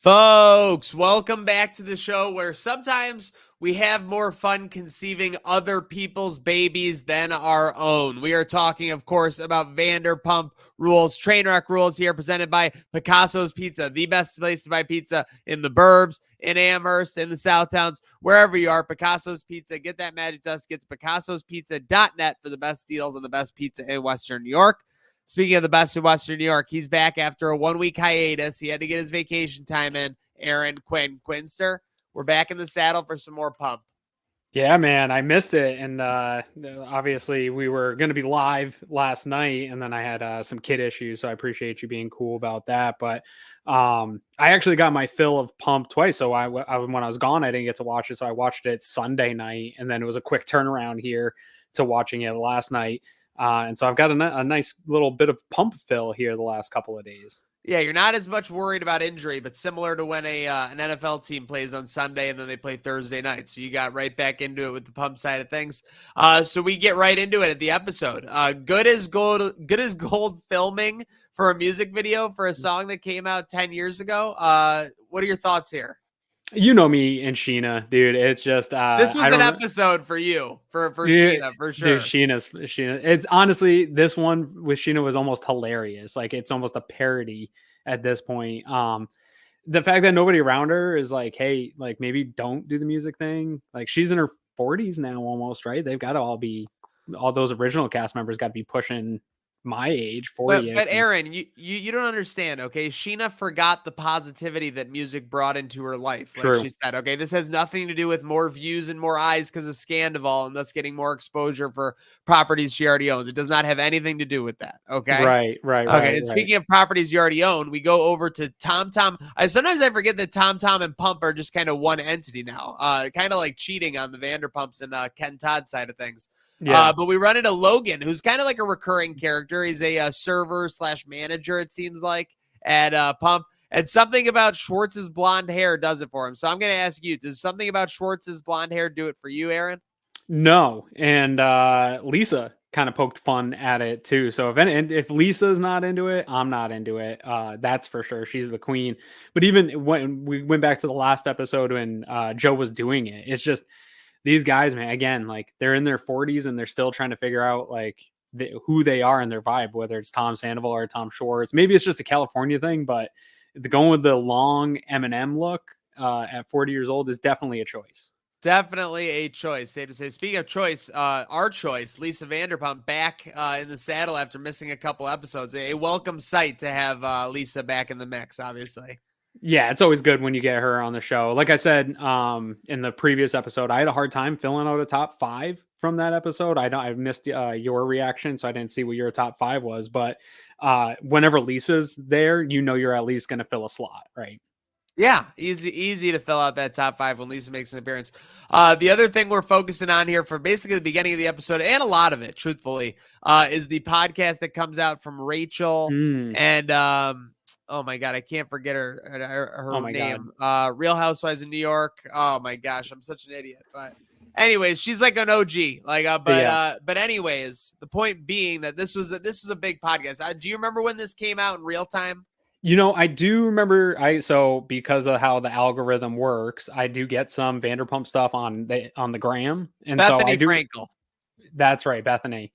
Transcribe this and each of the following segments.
Folks, welcome back to the show where sometimes we have more fun conceiving other people's babies than our own. We are talking, of course, about Vanderpump Rules, Trainwreck Rules here, presented by Picasso's Pizza, the best place to buy pizza in the burbs, in Amherst, in the South Towns, wherever you are. Picasso's Pizza. Get that magic dust. Get to picassospizza.net for the best deals on the best pizza in Western New York. Speaking of the best in Western New York, he's back after a 1-week hiatus. He had to get his vacation time in. Aaron Quinn. Quinster, we're back in the saddle for some more Pump. Yeah, man, I missed it. And obviously we were going to be live last night, and then I had some kid issues. So I appreciate you being cool about that. But I actually got my fill of Pump twice. So when I was gone, I didn't get to watch it. So I watched it Sunday night, and then it was a quick turnaround here to watching it last night. And so I've got a nice little bit of Pump fill here the last couple of days. Yeah, you're not as much worried about injury, but similar to when an NFL team plays on Sunday and then they play Thursday night. So you got right back into it with the Pump side of things. So we get right into it at the episode. Good as gold filming for a music video for a song that came out 10 years ago. What are your thoughts here? You know me and Sheena, dude. It's just this was an episode for you, for Sheena, for sure. Dude, Sheena. It's honestly, this one with Sheena was almost hilarious. Like, it's almost a parody at this point. The fact that nobody around her is like, hey, like, maybe don't do the music thing. Like, she's in her 40s now almost, right? They've got to all those original cast members got to be pushing my age, 40. But Aaron, you don't understand, okay? Sheena forgot the positivity that music brought into her life. Like True. she said, okay, this has nothing to do with more views and more eyes because of Scandival and thus getting more exposure for properties she already owns. It does not have anything to do with that, okay? Right. Okay, and speaking of properties you already own, we go over to TomTom. Sometimes I forget that TomTom and Pump are just kind of one entity now. Kind of like cheating on the Vanderpumps and Ken Todd side of things. Yeah. But we run into Logan, who's kind of like a recurring character. He's a server/manager, it seems like, at Pump. And something about Schwartz's blonde hair does it for him. So I'm going to ask you, does something about Schwartz's blonde hair do it for you, Aaron? No. And Lisa kind of poked fun at it too. So if Lisa's not into it, I'm not into it. That's for sure. She's the queen. But even when we went back to the last episode when Joe was doing it, it's just these guys, man, again, like, they're in their 40s and they're still trying to figure out like who they are and their vibe, whether it's Tom Sandoval or Tom Schwartz. Maybe it's just a California thing, but going with the long Eminem look at 40 years old is definitely a choice. Definitely a choice, safe to say. Speaking of choice, our choice, Lisa Vanderpump, back in the saddle after missing a couple episodes. A welcome sight to have Lisa back in the mix, obviously. Yeah, it's always good when you get her on the show. Like I said in the previous episode, I had a hard time filling out a top 5 from that episode. I missed your reaction, so I didn't see what your top 5 was. But whenever Lisa's there, you're at least going to fill a slot, right? Yeah, easy to fill out that top 5 when Lisa makes an appearance. The other thing we're focusing on here for basically the beginning of the episode, and a lot of it, truthfully, is the podcast that comes out from Rachel and oh my God, I can't forget her name. Real Housewives in New York. Oh my gosh, I'm such an idiot. But anyways, she's like an OG. But anyways, the point being that this was a big podcast. Do you remember when this came out in real time? I do remember. So because of how the algorithm works, I do get some Vanderpump stuff on the gram, and Bethany so I do. Frankel. That's right, Bethany.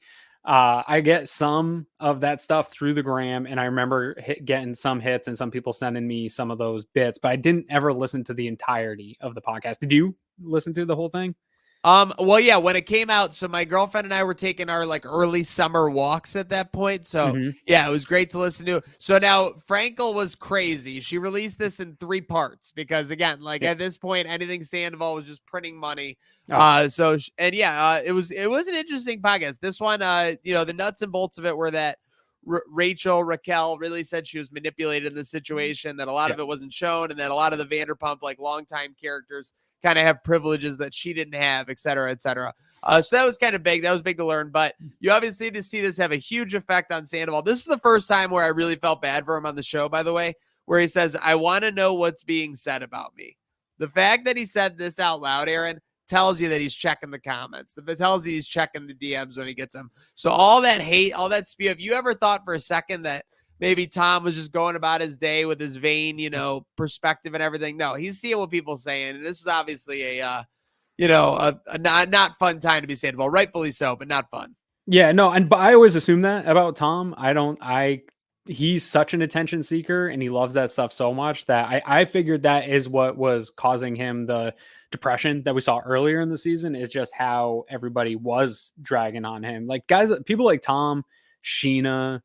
I get some of that stuff through the gram, and I remember getting some hits and some people sending me some of those bits, but I didn't ever listen to the entirety of the podcast. Did you listen to the whole thing? Well, yeah, when it came out, so my girlfriend and I were taking our like early summer walks at that point. So yeah, it was great to listen to. So now Frankel was crazy. She released this in 3 parts because again, like at this point, anything Sandoval was just printing money. It was an interesting podcast. This one, the nuts and bolts of it were that Raquel really said she was manipulated in the situation, that a lot of it wasn't shown, and that a lot of the Vanderpump like longtime characters kind of have privileges that she didn't have, et cetera, et cetera. So that was kind of big. That was big to learn. But you obviously to see this have a huge effect on Sandoval. This is the first time where I really felt bad for him on the show, by the way, where he says, I want to know what's being said about me. The fact that he said this out loud, Aaron, tells you that he's checking the comments. It tells you he's checking the DMs when he gets them. So all that hate, all that spew, have you ever thought for a second that maybe Tom was just going about his day with his vain, perspective and everything. No, he's seeing what people saying. And this was obviously a not fun time to be Sandoval, rightfully so, but not fun. Yeah, no, but I always assume that about Tom. He's such an attention seeker and he loves that stuff so much that I figured that is what was causing him the depression that we saw earlier in the season, is just how everybody was dragging on him. Like people like Tom, Sheena,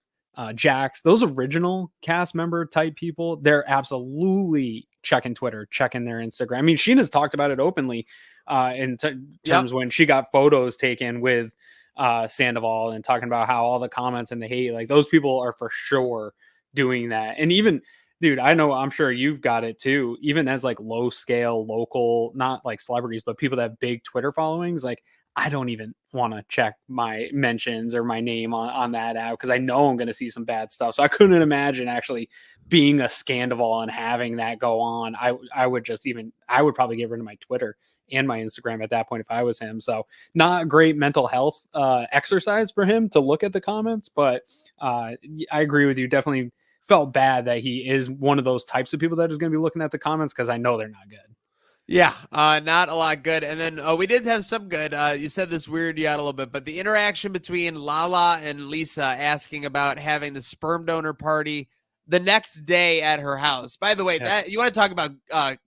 Jax, those original cast member type people, they're absolutely checking Twitter, checking their Instagram. I mean, Sheena's talked about it openly in terms when she got photos taken with Sandoval and talking about how all the comments and the hate, like those people are for sure doing that. And even, dude, I'm sure you've got it too, even as like low scale, local, not like celebrities, but people that have big Twitter followings. Like, I don't even want to check my mentions or my name on that app because I know I'm going to see some bad stuff. So I couldn't imagine actually being a Scandival and having that go on. I would probably get rid of my Twitter and my Instagram at that point if I was him. So not great mental health exercise for him to look at the comments, but I agree with you. Definitely felt bad that he is one of those types of people that is going to be looking at the comments because I know they're not good. Yeah, not a lot good. And then we did have some good. You said this weirded you out a little bit, but the interaction between Lala and Lisa asking about having the sperm donor party the next day at her house. By the way, that you want to talk about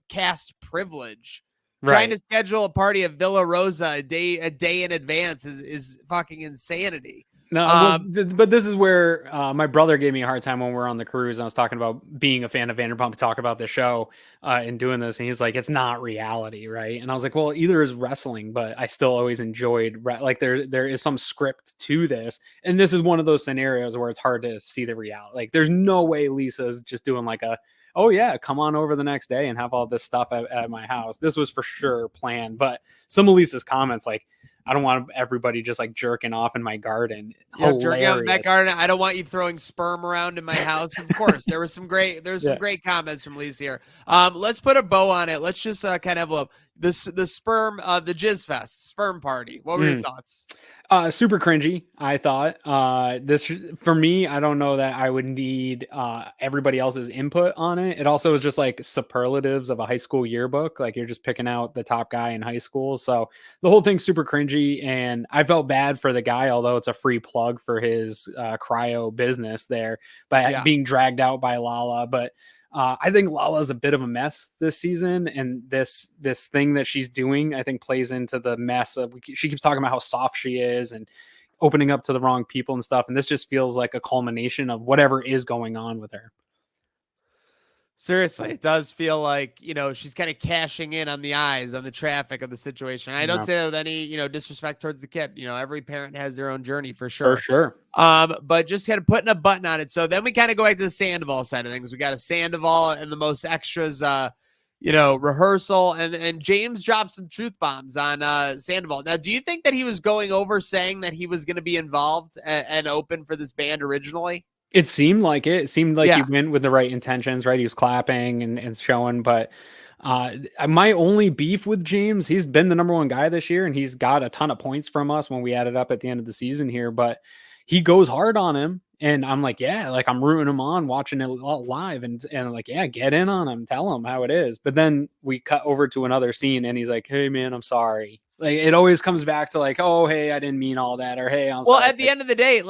cast privilege. Right. Trying to schedule a party at Villa Rosa a day in advance is fucking insanity. No, but this is where my brother gave me a hard time when we were on the cruise. I was talking about being a fan of Vanderpump, talk about the show and doing this. And he's like, it's not reality, right? And I was like, well, either is wrestling, but I still always enjoyed, like there is some script to this. And this is one of those scenarios where it's hard to see the reality. Like there's no way Lisa's just doing like oh yeah, come on over the next day and have all this stuff at my house. This was for sure planned. But some of Lisa's comments, like, I don't want everybody just like jerking off in my garden. Yeah, jerking off in that garden. I don't want you throwing sperm around in my house. Of course, there was some great comments from Lisa here. Let's put a bow on it. Let's just kind of have the sperm, the Jizz Fest sperm party. What were your thoughts? Super cringy, I thought. This for me, I don't know that I would need everybody else's input on it. It also was just like superlatives of a high school yearbook. Like you're just picking out the top guy in high school. So the whole thing's super cringy. And I felt bad for the guy, although it's a free plug for his cryo business there by being dragged out by Lala. But I think Lala's a bit of a mess this season, and this thing that she's doing, I think, plays into the mess of. She keeps talking about how soft she is and opening up to the wrong people and stuff, and this just feels like a culmination of whatever is going on with her. Seriously, it does feel like, she's kind of cashing in on the eyes, on the traffic of the situation. I don't say that with any, disrespect towards the kid. Every parent has their own journey for sure. For sure. But just kind of putting a button on it. So then we kind of go back to the Sandoval side of things. We got a Sandoval and the most extras, rehearsal. And James dropped some truth bombs on Sandoval. Now, do you think that he was going over saying that he was going to be involved and open for this band originally? It seemed like it. It seemed like he went with the right intentions, right? He was clapping and showing, but my only beef with James, he's been the number one guy this year and he's got a ton of points from us when we added up at the end of the season here, but he goes hard on him. And I'm like, I'm rooting him on, watching it live and like, get in on him, tell him how it is. But then we cut over to another scene and he's like, hey man, I'm sorry. Like it always comes back to like, oh, hey, I didn't mean all that. Or, hey, I'm sorry. At the end of the day,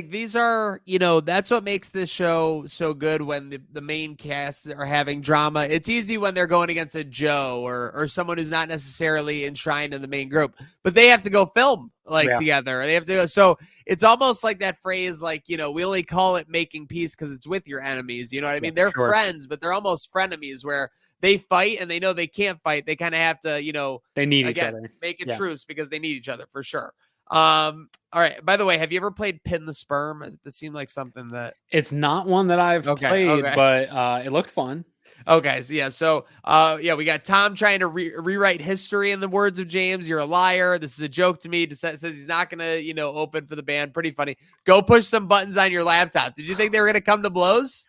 these are, that's what makes this show so good when the main cast are having drama. It's easy when they're going against a Joe or someone who's not necessarily enshrined in the main group, but they have to go film together. They have to go. So it's almost like that phrase, like, we only call it making peace because it's with your enemies. You know what I mean? They're friends, but they're almost frenemies where they fight and they know they can't fight. They kind of have to, they need each other. Make a truce because they need each other for sure. All right. By the way, have you ever played Pin the Sperm? It seemed like something that it's not one that I've played, but it looked fun. Okay. So we got Tom trying to rewrite history in the words of James. You're a liar. This is a joke to me. Says he's not going to, open for the band. Pretty funny. Go push some buttons on your laptop. Did you think they were going to come to blows?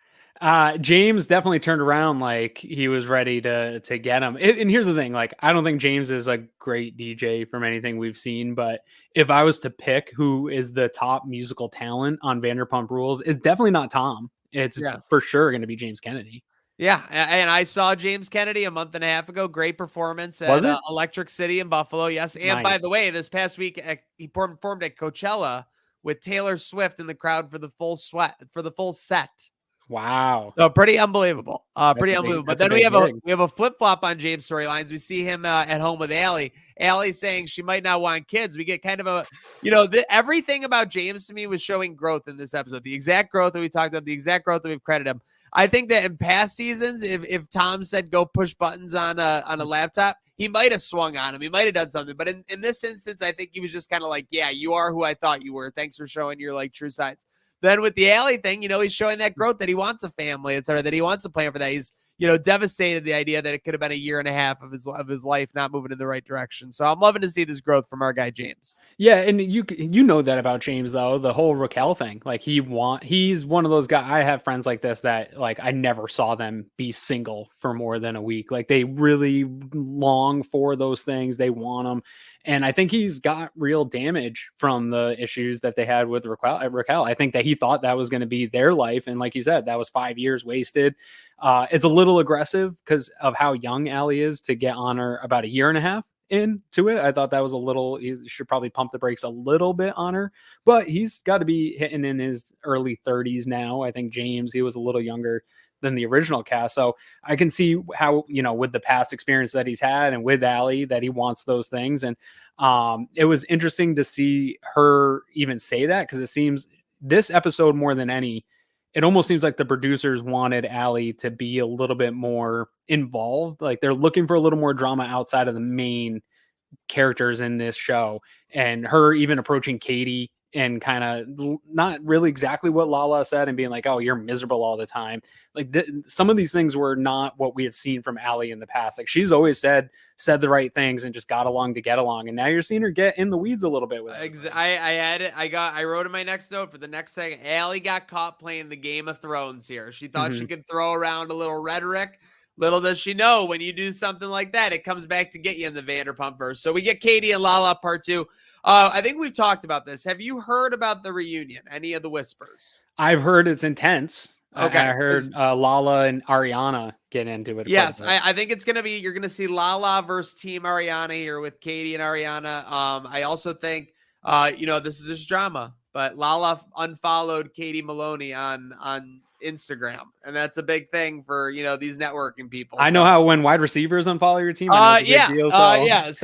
James definitely turned around like he was ready to get him. And here's the thing, like, I don't think James is a great DJ from anything we've seen, but if I was to pick who is the top musical talent on Vanderpump Rules, it's definitely not Tom. it's for sure going to be James Kennedy. Yeah, and I saw James Kennedy a month and a half ago. Great performance Was at it? Electric City in Buffalo. Yes, and by Nice. the way, this past week he performed at Coachella with Taylor Swift in the crowd for the full set. Wow. So pretty unbelievable. Pretty unbelievable. But then we have a flip flop on James storylines. We see him at home with Allie. Allie saying she might not want kids. We get kind of a, everything about James to me was showing growth in this episode. The exact growth that we talked about, the exact growth that we've credited him. I think that in past seasons, if Tom said go push buttons on a laptop, he might have swung on him. He might have done something. But in this instance, I think he was just kind of like, yeah, you are who I thought you were. Thanks for showing your like true sides. Then with the Allie thing, he's showing that growth, that he wants a family, et cetera, that he wants to plan for that. He's, devastated the idea that it could have been a year and a half of his life not moving in the right direction. So I'm loving to see this growth from our guy James. Yeah, and you know that about James though, the whole Raquel thing. Like he's one of those guys. I have friends like this that like I never saw them be single for more than a week. Like they really long for those things. They want them. And I think he's got real damage from the issues that they had with Raquel. I think that he thought that was going to be their life. And like you said, that was 5 years wasted. It's a little aggressive because of how young Allie is to get on her about a year and a half into it. I thought that was he should probably pump the brakes a little bit on her, but he's got to be hitting in his early 30s now. I think James, he was a little younger than the original cast. So I can see how, with the past experience that he's had and with Allie, that he wants those things. And it was interesting to see her even say that, because it seems this episode more than any, it almost seems like the producers wanted Allie to be a little bit more involved. Like they're looking for a little more drama outside of the main characters in this show, and her even approaching Katie and kind of not really exactly what Lala said and being like, oh, you're miserable all the time. Like some of these things were not what we have seen from Allie in the past. Like she's always said the right things and just got along to get along. And now you're seeing her get in the weeds a little bit with it. I wrote in my next note for the next second. Allie got caught playing the Game of Thrones here. She thought she could throw around a little rhetoric. Little does she know, when you do something like that, it comes back to get you in the Vanderpump verse. So we get Katie and Lala part 2. I think we've talked about this. Have you heard about the reunion? Any of the whispers? I've heard it's intense. Okay. I heard Lala and Ariana get into it. Yes, I think it's going to be, you're going to see Lala versus Team Ariana here with Katie and Ariana. I also think, this is just drama, but Lala unfollowed Katie Maloney on Instagram, and that's a big thing for these networking people. I know how when wide receivers unfollow your team. So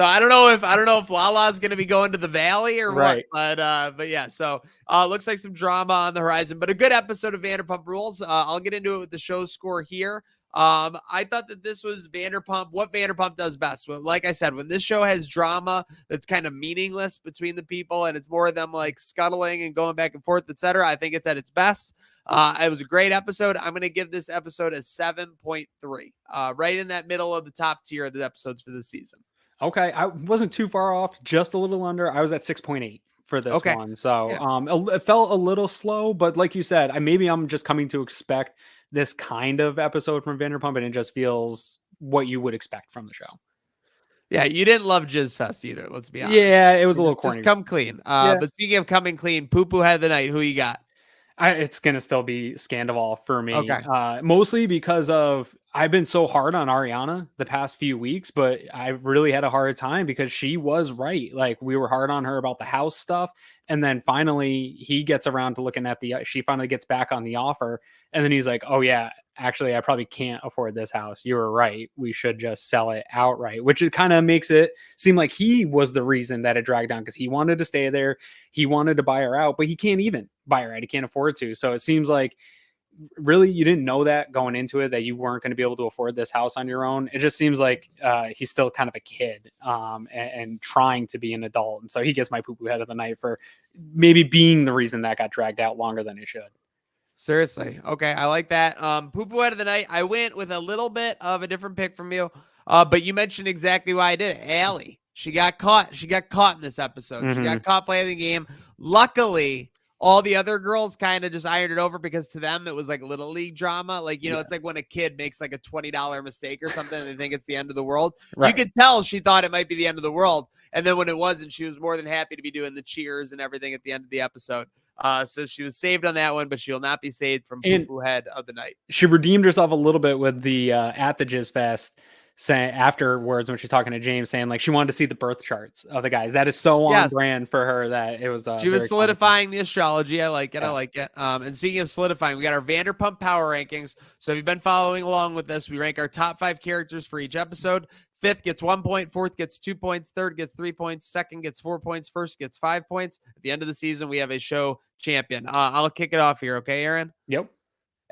I don't know if Lala's going to be going to the Valley or what, but yeah. So looks like some drama on the horizon, but a good episode of Vanderpump Rules. I'll get into it with the show score here. I thought that this was what Vanderpump does best. Well, like I said, when this show has drama that's kind of meaningless between the people, and it's more of them like scuttling and going back and forth, etc., I think it's at its best. It was a great episode. I'm going to give this episode a 7.3, right in that middle of the top tier of the episodes for this season. Okay. I wasn't too far off, just a little under. I was at 6.8 for this one. So it felt a little slow, but like you said, maybe I'm just coming to expect this kind of episode from Vanderpump, and it just feels what you would expect from the show. Yeah, you didn't love Jizz Fest either, let's be honest. Yeah, it was a little corny. Just come clean. But speaking of coming clean, Poo Poo had the night. Who you got? It's going to still be Scandival for me. Okay. Mostly because I've been so hard on Ariana the past few weeks, but I really had a hard time because she was right. Like we were hard on her about the house stuff. And then finally he gets around to looking at she finally gets back on the offer. And then he's like, oh yeah, actually, I probably can't afford this house. You were right. We should just sell it outright, which it kind of makes it seem like he was the reason that it dragged down, because he wanted to stay there. He wanted to buy her out, but he can't even buy her out. He can't afford to. So it seems like really you didn't know that going into it, that you weren't going to be able to afford this house on your own. It just seems like he's still kind of a kid and trying to be an adult. And so he gets my poo-poo head of the night for maybe being the reason that got dragged out longer than it should. Seriously. Okay. I like that. Poo-poo head of the night. I went with a little bit of a different pick from you. But you mentioned exactly why I did it. Allie. She got caught. She got caught in this episode. Mm-hmm. She got caught playing the game. Luckily, all the other girls kind of just ironed it over, because to them, it was like little league drama. Like, it's like when a kid makes like a $20 mistake or something and they think it's the end of the world. Right. You could tell she thought it might be the end of the world. And then when it wasn't, she was more than happy to be doing the cheers and everything at the end of the episode. So she was saved on that one, but she will not be saved from And Poo Poo Head of the Night. she redeemed herself a little bit with the at the Jizz Fest saying afterwards when she's talking to James saying like she wanted to see the birth charts of the guys. That is so on brand for her that it was she was solidifying the astrology. I like it. Yeah. I like it. And speaking of solidifying, we got our Vanderpump Power Rankings. So if you've been following along with this, we rank our top 5 characters for each episode. 5th gets 1 point, 4th gets 2 points, 3rd gets 3 points, 2nd gets 4 points, 1st gets 5 points. At the end of the season, we have a show champion. I'll kick it off here, okay, Aaron? Yep.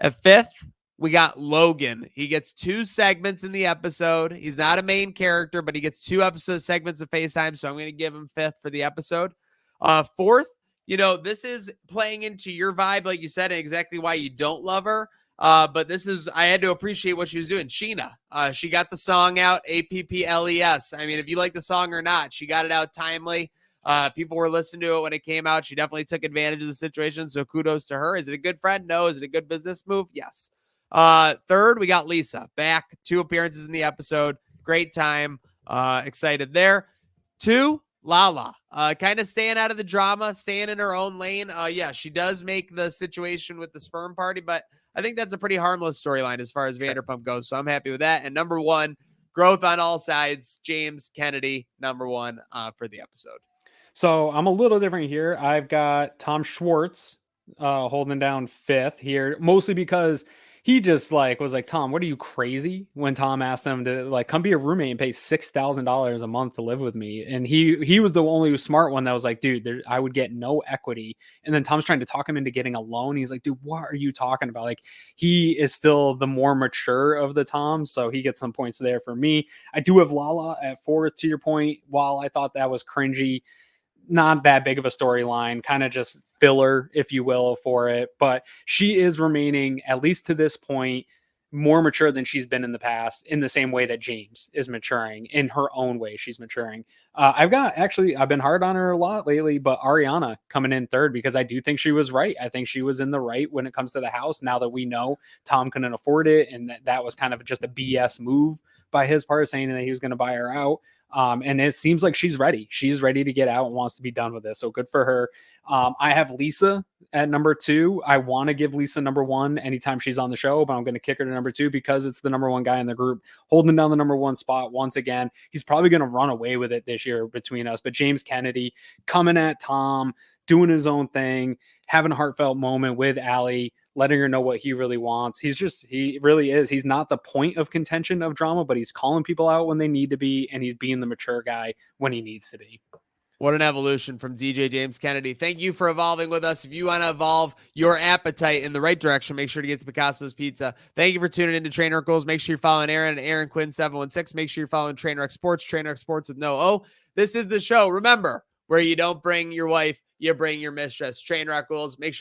At 5th, we got Logan. He gets 2 segments in the episode. He's not a main character, but he gets 2 episode segments of FaceTime, so I'm going to give him 5th for the episode. 4th, this is playing into your vibe, like you said, and exactly why you don't love her. But I had to appreciate what she was doing. Sheena, she got the song out, APPLES. I mean, if you like the song or not, she got it out timely. People were listening to it when it came out. She definitely took advantage of the situation, so kudos to her. Is it a good friend? No. Is it a good business move? Yes. 3rd, we got Lisa back, 2 appearances in the episode. Great time. Excited there. 2, Lala, kind of staying out of the drama, staying in her own lane. Yeah, she does make the situation with the sperm party, but I think that's a pretty harmless storyline as far as Vanderpump goes. So I'm happy with that. And number 1, growth on all sides. James Kennedy, number 1 for the episode. So I'm a little different here. I've got Tom Schwartz holding down 5th here, mostly because he just was like, Tom, what are you, crazy? When Tom asked him to come be a roommate and pay $6,000 a month to live with me. And he was the only smart one that was like, dude, I would get no equity. And then Tom's trying to talk him into getting a loan. He's like, dude, what are you talking about? Like, he is still the more mature of the Toms. So he gets some points there for me. I do have Lala at 4th, to your point. While I thought that was cringy, not that big of a storyline, kind of just filler, if you will, for it. But she is remaining, at least to this point, more mature than she's been in the past, in the same way that James is maturing in her own way. She's maturing. I've been hard on her a lot lately, but Ariana coming in 3rd because I do think she was right. I think she was in the right when it comes to the house. Now that we know Tom couldn't afford it, and that was kind of just a BS move by his part, saying that he was going to buy her out. And it seems like she's ready. She's ready to get out and wants to be done with this. So good for her. I have Lisa at number 2. I want to give Lisa number 1 anytime she's on the show, but I'm going to kick her to number 2 because it's the number 1 guy in the group holding down the number 1 spot once again. He's probably going to run away with it this year between us, but James Kennedy coming at Tom, doing his own thing, having a heartfelt moment with Allie, letting her know what he really wants. He really is. He's not the point of contention of drama, but he's calling people out when they need to be, and he's being the mature guy when he needs to be. What an evolution from DJ James Kennedy. Thank you for evolving with us. If you want to evolve your appetite in the right direction, make sure to get to Picasso's Pizza. Thank you for tuning into Trainwreck Rules. Make sure you're following Aaron and Aaron Quinn 716. Make sure you're following Trainwreck Sports with no O. This is the show. Remember, where you don't bring your wife, you bring your mistress. Trainwreck Rules. Make sure